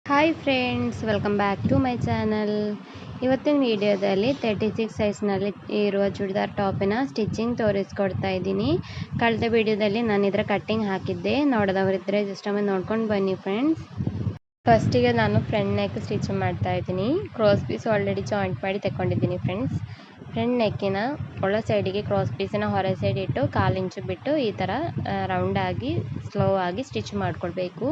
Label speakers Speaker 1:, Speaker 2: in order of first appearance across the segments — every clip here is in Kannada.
Speaker 1: Hi friends, welcome back to my channel. ಇವತ್ತಿನ ವಿಡಿಯೋದಲ್ಲಿ 36 ಸೈಜ್ನಲ್ಲಿ ಇರುವ ಚೂಡಿದಾರ್ ಟಾಪಿನ ಸ್ಟಿಚಿಂಗ್ ತೋರಿಸ್ಕೊಡ್ತಾ ಇದ್ದೀನಿ. ಕಳೆದ ವಿಡಿಯೋದಲ್ಲಿ ನಾನು ಇದರ ಕಟ್ಟಿಂಗ್ ಹಾಕಿದ್ದೆ, ನೋಡೋದವರಿದ್ದರೆ ಜಸ್ಟ್ ಒಮ್ಮೆ ನೋಡ್ಕೊಂಡು ಬನ್ನಿ ಫ್ರೆಂಡ್ಸ್. ಫಸ್ಟಿಗೆ ನಾನು ಫ್ರಂಟ್ ನೆಕ್ ಸ್ಟಿಚ್ ಮಾಡ್ತಾ ಇದ್ದೀನಿ. ಕ್ರಾಸ್ ಪೀಸ್ ಆಲ್ರೆಡಿ ಜಾಯಿಂಟ್ ಮಾಡಿ ತಗೊಂಡಿದ್ದೀನಿ ಫ್ರೆಂಡ್ಸ್. ಫ್ರಂಟ್ ನೆಕ್ಕಿನ ಒಳ ಸೈಡಿಗೆ ಕ್ರಾಸ್ ಪೀಸಿನ ಹೊರ ಸೈಡ್ ಇಟ್ಟು 1/4 ಇಂಚು ಬಿಟ್ಟು ಈ ಥರ ರೌಂಡಾಗಿ ಸ್ಲೋ ಆಗಿ ಸ್ಟಿಚ್ ಮಾಡ್ಕೊಳ್ಬೇಕು.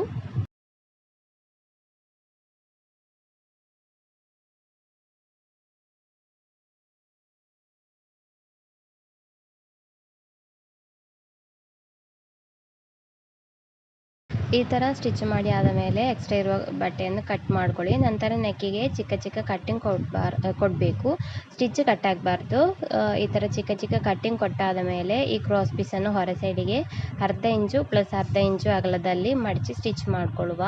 Speaker 1: ಈ ಥರ ಸ್ಟಿಚ್ ಮಾಡಿ ಆದ ಮೇಲೆ ಎಕ್ಸ್ಟ್ರಾ ಇರುವ ಬಟ್ಟೆಯನ್ನು ಕಟ್ ಮಾಡ್ಕೊಳ್ಳಿ. ನಂತರ ನೆಕ್ಕಿಗೆ ಚಿಕ್ಕ ಚಿಕ್ಕ ಕಟ್ಟಿಂಗ್ ಕೊಡಬೇಕು. ಸ್ಟಿಚ್ ಕಟ್ ಆಗಬಾರ್ದು. ಈ ಥರ ಚಿಕ್ಕ ಚಿಕ್ಕ ಕಟ್ಟಿಂಗ್ ಕೊಟ್ಟಾದ ಮೇಲೆ ಈ ಕ್ರಾಸ್ ಪೀಸನ್ನು ಹೊರ ಸೈಡಿಗೆ 1/2 ಇಂಚು ಪ್ಲಸ್ 1/2 ಇಂಚು ಅಗಲದಲ್ಲಿ ಮಡಚಿ ಸ್ಟಿಚ್ ಮಾಡಿಕೊಳ್ಳುವ.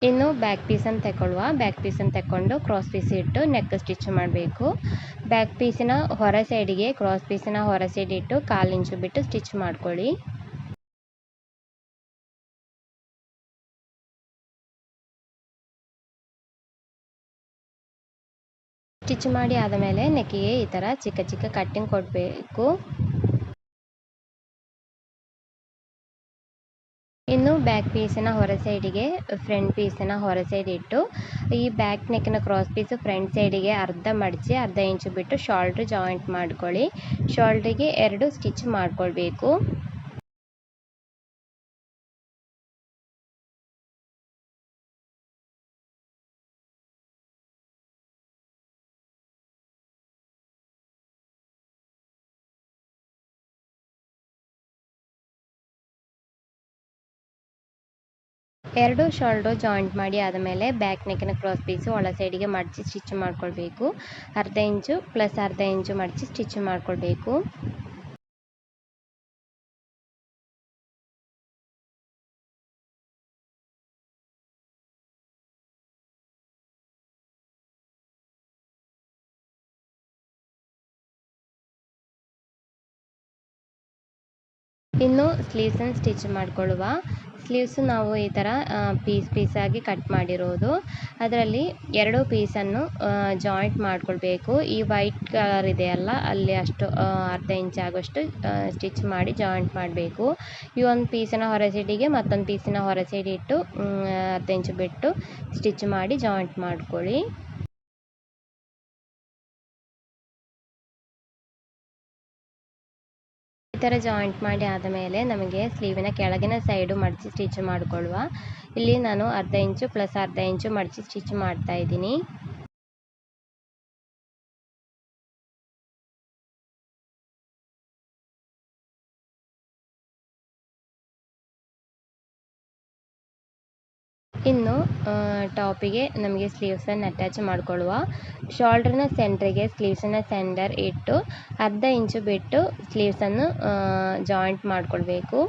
Speaker 1: ಇನ್ನು ಬ್ಯಾಕ್ ಪೀಸನ್ನು ತಗೊಳ್ಳುವ. ಬ್ಯಾಕ್ ಪೀಸನ್ನು ತಗೊಂಡು ಕ್ರಾಸ್ ಪೀಸ್ ಇಟ್ಟು ನೆಕ್ ಸ್ಟಿಚ್ ಮಾಡಬೇಕು. ಬ್ಯಾಕ್ ಪೀಸಿನ ಹೊರ ಸೈಡಿಗೆ ಕ್ರಾಸ್ ಪೀಸಿನ ಹೊರ ಸೈಡ್ ಇಟ್ಟು 1/4 ಇಂಚು ಬಿಟ್ಟು ಸ್ಟಿಚ್ ಮಾಡ್ಕೊಳ್ಳಿ. ಸ್ಟಿಚ್ ಮಾಡಿ ಆದಮೇಲೆ ನೆಕ್ಕಿಗೆ ಈ ಥರ ಚಿಕ್ಕ ಚಿಕ್ಕ ಕಟ್ಟಿಂಗ್ ಕೊಡಬೇಕು. ಇನ್ನು ಬ್ಯಾಕ್ ಪೀಸಿನ ಹೊರ ಸೈಡಿಗೆ ಫ್ರಂಟ್ ಪೀಸಿನ ಹೊರ ಸೈಡ್ ಇಟ್ಟು ಈ ಬ್ಯಾಕ್ ನೆಕ್ಕಿನ ಕ್ರಾಸ್ ಪೀಸು ಫ್ರಂಟ್ ಸೈಡಿಗೆ ಅರ್ಧ ಮಡಚಿ 1/2 ಇಂಚು ಬಿಟ್ಟು ಶೋಲ್ಡ್ರ್ ಜಾಯಿಂಟ್ ಮಾಡ್ಕೊಳ್ಳಿ. ಶೋಲ್ಡ್ರಿಗೆ 2 ಸ್ಟಿಚ್ ಮಾಡ್ಕೊಳ್ಬೇಕು. ಎರಡು ಶೋಲ್ಡ್ರು ಜಾಯಿಂಟ್ ಮಾಡಿ ಆದಮೇಲೆ ಬ್ಯಾಕ್ ನೆಕ್ಕಿನ ಕ್ರಾಸ್ ಪೀಸು ಒಳ ಸೈಡಿಗೆ ಮಡಚಿ ಸ್ಟಿಚ್ ಮಾಡ್ಕೊಳ್ಬೇಕು. 1/2 ಇಂಚು ಪ್ಲಸ್ 1/2 ಇಂಚು ಮಡಚಿ ಸ್ಟಿಚ್ ಮಾಡ್ಕೊಳ್ಬೇಕು. ಇನ್ನು ಸ್ಲೀವ್ಸನ್ನು ಸ್ಟಿಚ್ ಮಾಡಿಕೊಳ್ಳುವ. ಸ್ಲೀವ್ಸು ನಾವು ಈ ಥರ ಪೀಸಾಗಿ ಕಟ್ ಮಾಡಿರೋದು. ಅದರಲ್ಲಿ 2 ಪೀಸನ್ನು ಜಾಯಿಂಟ್ ಮಾಡ್ಕೊಳ್ಬೇಕು. ಈ ವೈಟ್ ಕಲರ್ ಇದೆಯಲ್ಲ, ಅಲ್ಲಿ ಅಷ್ಟು 1/2 ಇಂಚ್ ಆಗೋಷ್ಟು ಸ್ಟಿಚ್ ಮಾಡಿ ಜಾಯಿಂಟ್ ಮಾಡಬೇಕು. ಈ ಒಂದು ಪೀಸಿನ ಹೊರ ಸೈಡಿಗೆ ಮತ್ತೊಂದು ಪೀಸಿನ ಹೊರ ಸೈಡ್ ಇಟ್ಟು 1/2 ಇಂಚು ಬಿಟ್ಟು ಸ್ಟಿಚ್ ಮಾಡಿ ಜಾಯಿಂಟ್ ಮಾಡ್ಕೊಳ್ಳಿ. ಈ ಥರ ಜಾಯಿಂಟ್ ಮಾಡಿ ಆದಮೇಲೆ ನಮಗೆ ಸ್ಲೀವಿನ ಕೆಳಗಿನ ಸೈಡು ಮಡಚಿ ಸ್ಟಿಚ್ ಮಾಡಿಕೊಳ್ಳುವ. ಇಲ್ಲಿ ನಾನು 1/2 ಇಂಚು ಪ್ಲಸ್ 1/2 ಇಂಚು ಮಡಚಿ ಸ್ಟಿಚ್ ಮಾಡ್ತಾ ಇದ್ದೀನಿ. ಇನ್ನು ಟಾಪಿಗೆ ನಮಗೆ ಸ್ಲೀವ್ಸನ್ನು ಅಟ್ಯಾಚ್ ಮಾಡಿಕೊಳ್ಳುವ. ಶೋಲ್ಡ್ರನ್ನ ಸೆಂಟ್ರಿಗೆ ಸ್ಲೀವ್ಸನ್ನು ಸೆಂಟರ್ ಇಟ್ಟು 1/2 ಇಂಚು ಬಿಟ್ಟು ಸ್ಲೀವ್ಸನ್ನು ಜಾಯಿಂಟ್ ಮಾಡಿಕೊಳ್ಬೇಕು.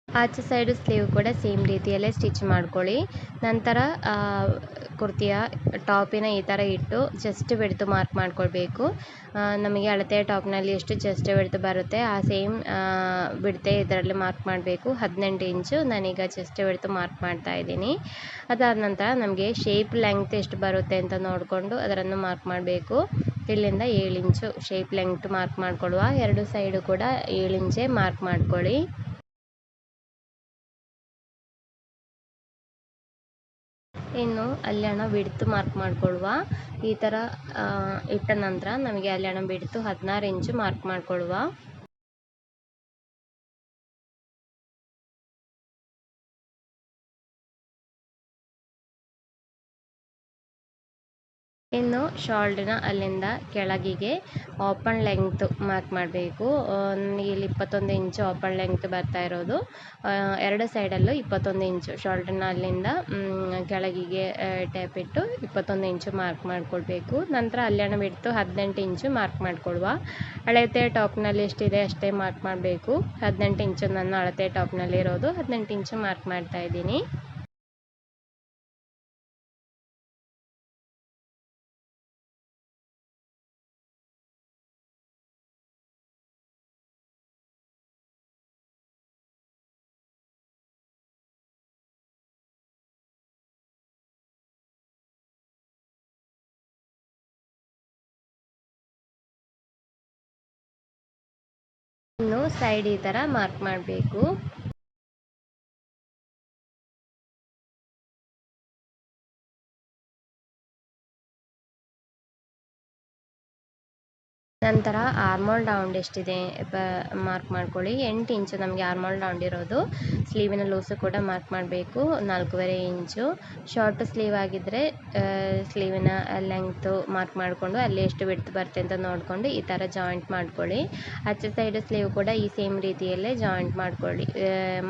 Speaker 1: ಆಚೆ ಸೈಡು ಸ್ಲೀವ್ ಕೂಡ ಸೇಮ್ ರೀತಿಯಲ್ಲೇ ಸ್ಟಿಚ್ ಮಾಡ್ಕೊಳ್ಳಿ. ನಂತರ ಕುರ್ತಿಯ ಟಾಪಿನ ಈ ಥರ ಇಟ್ಟು ಚೆಸ್ಟ್ ವಿಡ್ತ್ ಮಾರ್ಕ್ ಮಾಡ್ಕೊಳ್ಬೇಕು. ನಮಗೆ ಅಳತೆಯ ಟಾಪ್ನಲ್ಲಿ ಎಷ್ಟು ಚೆಸ್ಟ್ ವಿಡ್ತ್ ಬರುತ್ತೆ ಆ ಸೇಮ್ ವಿಡ್ತೆ ಇದರಲ್ಲಿ ಮಾರ್ಕ್ ಮಾಡಬೇಕು. 18 ಇಂಚು ನಾನೀಗ ಚೆಸ್ಟ್ ವಿಡ್ತ್ ಮಾರ್ಕ್ ಮಾಡ್ತಾ ಇದ್ದೀನಿ. ಅದಾದ ನಂತರ ನಮಗೆ ಶೇಪ್ ಲೆಂಗ್ತ್ ಎಷ್ಟು ಬರುತ್ತೆ ಅಂತ ನೋಡಿಕೊಂಡು ಅದನ್ನು ಮಾರ್ಕ್ ಮಾಡಬೇಕು. ಇಲ್ಲಿಂದ 7 ಇಂಚು ಶೇಪ್ ಲೆಂಗ್ತ್ ಮಾರ್ಕ್ ಮಾಡಿಕೊಳ್ಳುವ. 2 ಸೈಡು ಕೂಡ 7 ಇಂಚೇ ಮಾರ್ಕ್ ಮಾಡ್ಕೊಳ್ಳಿ. ಇನ್ನು ಅಲ್ಲಣ ಬಿಡ್ತು ಮಾರ್ಕ್ ಮಾಡ್ಕೊಳ್ಳುವ. ಈ ಥರ ಇಟ್ಟ ನಂತರ ನಮಗೆ ಅಲ್ಲಣ ಬಿಡ್ತು 16 ಇಂಚು ಮಾರ್ಕ್ ಮಾಡ್ಕೊಳ್ಳುವ. ಇನ್ನು ಶೋಲ್ಡ್ರನ ಅಲ್ಲಿಂದ ಕೆಳಗಿಗೆ ಓಪನ್ ಲೆಂಗ್ತ್ ಮಾರ್ಕ್ ಮಾಡಬೇಕು. ನನಗೆ ಇಲ್ಲಿ 21 ಇಂಚು ಓಪನ್ ಲೆಂಗ್ತ್ ಬರ್ತಾ ಇರೋದು. ಎರಡು ಸೈಡಲ್ಲೂ 21 ಇಂಚು ಶೋಲ್ಡ್ರನ ಅಲ್ಲಿಂದ ಕೆಳಗಿಗೆ ಟ್ಯಾಪ್ ಇಟ್ಟು 21 ಇಂಚು ಮಾರ್ಕ್ ಮಾಡಿಕೊಳ್ಬೇಕು. ನಂತರ ಅಲ್ಲಣ ಬಿಡ್ತು 18 ಇಂಚು ಮಾರ್ಕ್ ಮಾಡಿಕೊಳ್ಳುವ. ಅಳತೆ ಟಾಪ್ನಲ್ಲಿ ಎಷ್ಟಿದೆ ಅಷ್ಟೇ ಮಾರ್ಕ್ ಮಾಡಬೇಕು. 18 ಇಂಚು ನನ್ನ ಅಳತೆ ಟಾಪ್ನಲ್ಲಿ ಇರೋದು. 18 ಇಂಚು ಮಾರ್ಕ್ ಮಾಡ್ತಾ ಇದ್ದೀನಿ. ಇನ್ನು ಸೈಡ್ ಈ ಥರ ಮಾರ್ಕ್ ಮಾಡಬೇಕು. ನಂತರ ಆರ್ಮೋಲ್ ರೌಂಡ್ ಎಷ್ಟಿದೆ ಮಾರ್ಕ್ ಮಾಡ್ಕೊಳ್ಳಿ. 8 ಇಂಚು ನಮಗೆ ಆರ್ಮೋಲ್ ರೌಂಡ್ ಇರೋದು. ಸ್ಲೀವಿನ ಲೂಸು ಕೂಡ ಮಾರ್ಕ್ ಮಾಡಬೇಕು 4.5 ಇಂಚು. ಶಾರ್ಟ್ ಸ್ಲೀವ್ ಆಗಿದ್ದರೆ ಸ್ಲೀವಿನ ಲೆಂಗ್ತು ಮಾರ್ಕ್ ಮಾಡಿಕೊಂಡು ಅಲ್ಲಿ ಎಷ್ಟು ಬಿಡ್ತು ಬರುತ್ತೆ ಅಂತ ನೋಡಿಕೊಂಡು ಈ ಥರ ಜಾಯಿಂಟ್ ಮಾಡ್ಕೊಳ್ಳಿ. ಆಚೆ ಸೈಡ್ ಸ್ಲೀವ್ ಕೂಡ ಈ ಸೇಮ್ ರೀತಿಯಲ್ಲೇ ಜಾಯಿಂಟ್ ಮಾಡ್ಕೊಳ್ಳಿ,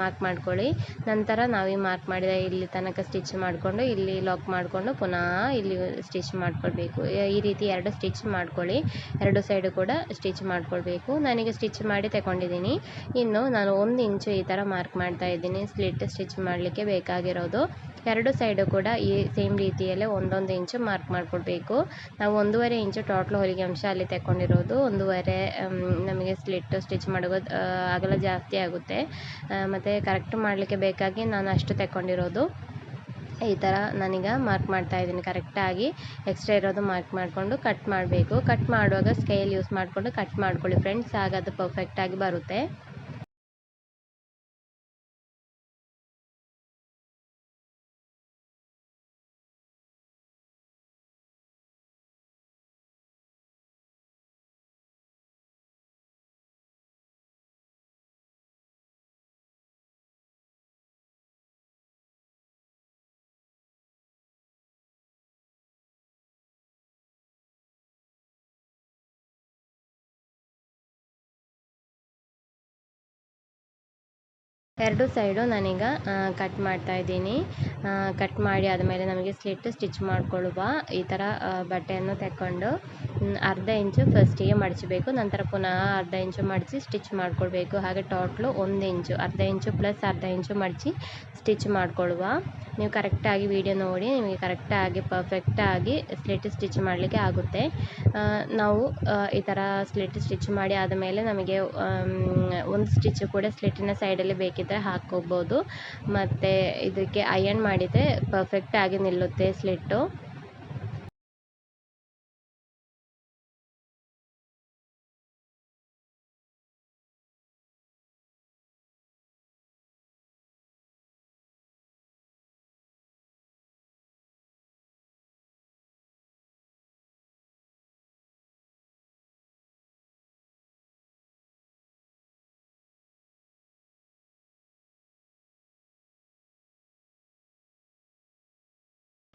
Speaker 1: ಮಾರ್ಕ್ ಮಾಡ್ಕೊಳ್ಳಿ. ನಂತರ ನಾವು ಈ ಮಾರ್ಕ್ ಮಾಡಿದ ಇಲ್ಲಿ ತನಕ ಸ್ಟಿಚ್ ಮಾಡಿಕೊಂಡು ಇಲ್ಲಿ ಲಾಕ್ ಮಾಡಿಕೊಂಡು ಪುನಃ ಇಲ್ಲಿ ಸ್ಟಿಚ್ ಮಾಡ್ಕೊಳ್ಬೇಕು. ಈ ರೀತಿ 2 ಸ್ಟಿಚ್ ಮಾಡ್ಕೊಳ್ಳಿ. ಎರಡು ಸೈಡು ಕೂಡ ಸ್ಟಿಚ್ ಮಾಡ್ಕೊಳ್ಬೇಕು. ನಾನೀಗ ಸ್ಟಿಚ್ ಮಾಡಿ ತಗೊಂಡಿದ್ದೀನಿ. ಇನ್ನು ನಾನು 1 ಇಂಚು ಈ ಥರ ಮಾರ್ಕ್ ಮಾಡ್ತಾ ಇದ್ದೀನಿ ಸ್ಲಿಟ್ ಸ್ಟಿಚ್ ಮಾಡಲಿಕ್ಕೆ ಬೇಕಾಗಿರೋದು. ಎರಡು ಸೈಡು ಕೂಡ ಈ ಸೇಮ್ ರೀತಿಯಲ್ಲೇ 1 ಇಂಚು ಮಾರ್ಕ್ ಮಾಡ್ಕೊಳ್ಬೇಕು. ನಾವು 1.5 ಇಂಚು ಟೋಟಲ್ ಹೊಲಿಗೆ ಅಂಶ ಅಲ್ಲಿ ತಗೊಂಡಿರೋದು. 1.5 ನಮಗೆ ಸ್ಲಿಟ್ ಸ್ಟಿಚ್ ಮಾಡುವ ಅಗಲ ಜಾಸ್ತಿ ಆಗುತ್ತೆ, ಮತ್ತು ಕರೆಕ್ಟ್ ಮಾಡಲಿಕ್ಕೆ ಬೇಕಾಗಿ ನಾನು ಅಷ್ಟು ತಗೊಂಡಿರೋದು. ಈ ಥರ ನಾನೀಗ ಮಾರ್ಕ್ ಮಾಡ್ತಾ ಇದ್ದೀನಿ. ಕರೆಕ್ಟಾಗಿ ಎಕ್ಸ್ಟ್ರಾ ಇರೋದು ಮಾರ್ಕ್ ಮಾಡಿಕೊಂಡು ಕಟ್ ಮಾಡಬೇಕು. ಕಟ್ ಮಾಡುವಾಗ ಸ್ಕೇಲ್ ಯೂಸ್ ಮಾಡಿಕೊಂಡು ಕಟ್ ಮಾಡ್ಕೊಳ್ಳಿ ಫ್ರೆಂಡ್ಸ್, ಆಗ ಅದು ಪರ್ಫೆಕ್ಟಾಗಿ ಬರುತ್ತೆ. ಎರಡು ಸೈಡು ನಾನೀಗ ಕಟ್ ಮಾಡ್ತಾ ಇದ್ದೀನಿ. ಕಟ್ ಮಾಡಿ ಆದಮೇಲೆ ನಮಗೆ ಸ್ಟಿಚ್ ಮಾಡಿಕೊಳ್ಳುವ. ಈ ಥರ ಬಟ್ಟೆಯನ್ನು ತಗೊಂಡು ಅರ್ಧ ಇಂಚು ಫಸ್ಟಿಗೆ ಮಡಚಬೇಕು. ನಂತರ ಪುನಃ ಅರ್ಧ ಇಂಚು ಮಡಚಿ ಸ್ಟಿಚ್ ಮಾಡಿಕೊಳ್ಬೇಕು. ಹಾಗೆ ಟೋಟ್ಲು 1 ಇಂಚು, ಅರ್ಧ ಇಂಚು ಪ್ಲಸ್ ಅರ್ಧ ಇಂಚು ಮಡಚಿ ಸ್ಟಿಚ್ ಮಾಡಿಕೊಳ್ಳುವ. ನೀವು ಕರೆಕ್ಟಾಗಿ ವಿಡಿಯೋ ನೋಡಿ ನಿಮಗೆ ಕರೆಕ್ಟಾಗಿ ಪರ್ಫೆಕ್ಟಾಗಿ ಸ್ಟಿಚ್ ಮಾಡಲಿಕ್ಕೆ ಆಗುತ್ತೆ. ನಾವು ಈ ಥರ ಸ್ಟಿಚ್ ಮಾಡಿ ಆದಮೇಲೆ ನಮಗೆ ಒಂದು ಸ್ಟಿಚ್ ಕೂಡ ಸ್ಲಿಟ್ಟಿನ ಸೈಡಲ್ಲಿ ಬೇಕಿದ್ದರೆ ಹಾಕ್ಕೋಬೋದು. ಮತ್ತು ಇದಕ್ಕೆ ಅಯರ್ನ್ ಮಾಡಿದರೆ ಪರ್ಫೆಕ್ಟಾಗಿ ನಿಲ್ಲುತ್ತೆ ಸ್ಲಿಟ್ಟು.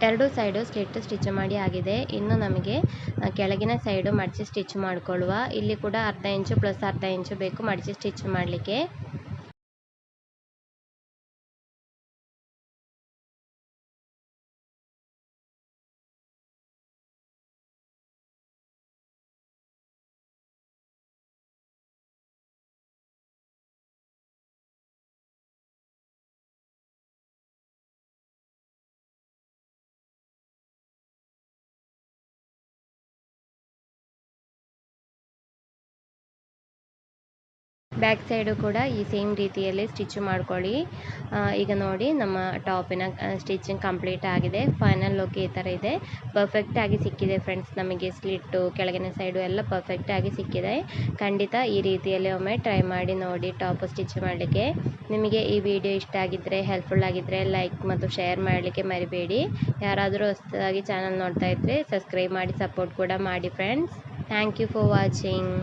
Speaker 1: ಎರಡು ಸೈಡು ಸ್ಟಿಚ್ ಮಾಡಿ ಆಗಿದೆ. ಇನ್ನು ನಮಗೆ ಕೆಳಗಿನ ಸೈಡು ಮಡಚಿ ಸ್ಟಿಚ್ ಮಾಡಿಕೊಳ್ಳುವ. ಇಲ್ಲಿ ಕೂಡ ಅರ್ಧ ಇಂಚು ಪ್ಲಸ್ ಅರ್ಧ ಇಂಚು ಬೇಕು ಮಡಚಿ ಸ್ಟಿಚ್ ಮಾಡಲಿಕ್ಕೆ. ಬ್ಯಾಕ್ ಸೈಡು ಕೂಡ ಈ ಸೇಮ್ ರೀತಿಯಲ್ಲಿ ಸ್ಟಿಚ್ ಮಾಡ್ಕೊಳ್ಳಿ. ಈಗ ನೋಡಿ ನಮ್ಮ ಟಾಪಿನ ಸ್ಟಿಚಿಂಗ್ ಕಂಪ್ಲೀಟ್ ಆಗಿದೆ. ಫೈನಲ್ ಲುಕ್ ಈ ಥರ ಇದೆ. ಪರ್ಫೆಕ್ಟಾಗಿ ಸಿಕ್ಕಿದೆ ಫ್ರೆಂಡ್ಸ್. ನಮಗೆ ಸ್ಲಿಟ್ಟು ಕೆಳಗಿನ ಸೈಡು ಎಲ್ಲ ಪರ್ಫೆಕ್ಟಾಗಿ ಸಿಕ್ಕಿದೆ. ಖಂಡಿತ ಈ ರೀತಿಯಲ್ಲಿ ಒಮ್ಮೆ ಟ್ರೈ ಮಾಡಿ ನೋಡಿ ಟಾಪ್ ಸ್ಟಿಚ್ ಮಾಡಲಿಕ್ಕೆ. ನಿಮಗೆ ಈ ವಿಡಿಯೋ ಇಷ್ಟ ಆಗಿದ್ದರೆ, ಹೆಲ್ಪ್ಫುಲ್ ಆಗಿದ್ದರೆ ಲೈಕ್ ಮತ್ತು ಶೇರ್ ಮಾಡಲಿಕ್ಕೆ ಮರಿಬೇಡಿ. ಯಾರಾದರೂ ಹೊಸದಾಗಿ ಚಾನಲ್ ನೋಡ್ತಾ ಇದ್ದರೆ ಸಬ್ಸ್ಕ್ರೈಬ್ ಮಾಡಿ ಸಪೋರ್ಟ್ ಕೂಡ ಮಾಡಿ friends. Thank you for watching.